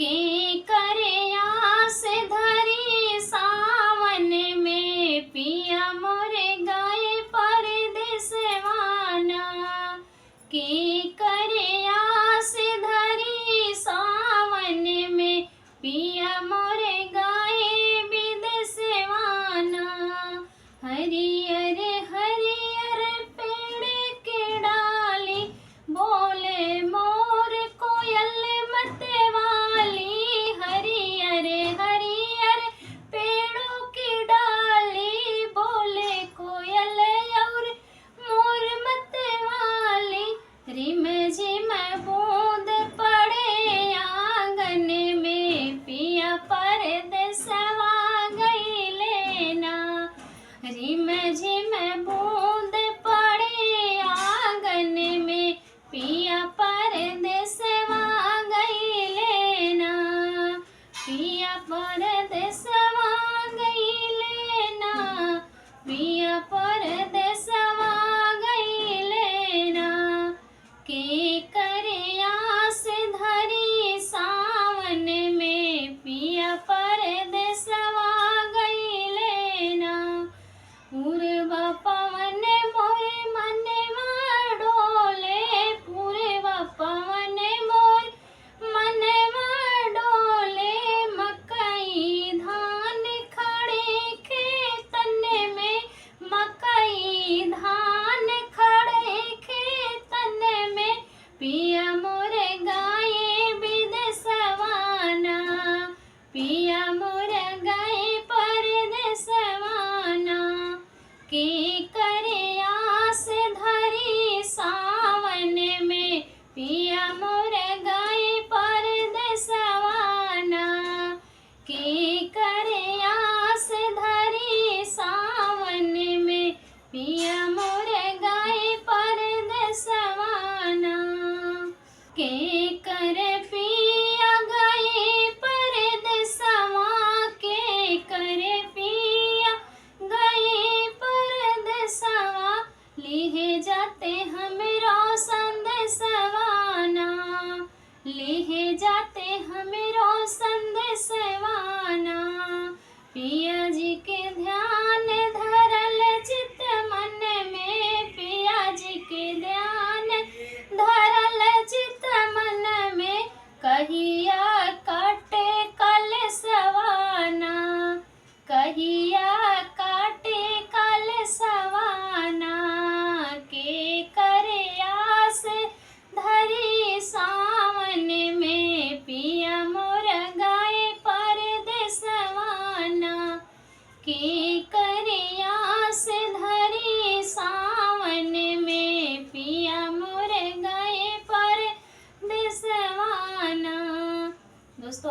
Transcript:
के करे आस धरी सावन में पिया मोरे गए परदेसवाना। के करे आस धरी सावन में पिया मोरे गए विदेसवाना। हरियर हरियर पेड़ के डाली बोले मोर कोयल मतवाली। हरियर हरियर पेड़ों की डाली बोले कोयल और मोर मतवाली। रिम झिम बूंद पड़े आंगन में पिया परदेसवा गइले ना। रिम झिम बूंद पड़े आंगन में पिया परदेसवा गइले ना। पिया परदेसवा गइले ना। पिया परदेसवा गइले ना। के करे आस धरी सावन में पिया परदेसवा गइले ना। पूर्व पवन मोर मनवा डोले। पूर्व पवन मोर मनवा डोले। मकई धान खड़े खेतन में। मकई धान खड़े खेतन में पिया मोरे गाए विदेसवाना। पिया मोरे गाए परदेसवाना। के करे आस धरी सावन में पिया मोरे गए परदेसवाना। के करे आस धरी सावन में पिया मोरे गए परदेसवाना। के कर पिया गए परदेसवा। के कर पिया गए परदेसवा। लिहे जाते हमरो संदेशवाना। लिहे जाते हमरो संदेशवाना। पिया जी के ध्यान धरल चित मन में। पिया जी के ध्यान धरल चित मन में। कहिया काटे कलशवाना। कहिया काटे कलशवाना। के करे आस धरी सावन में पिया मोर गाए परदेसवाना। के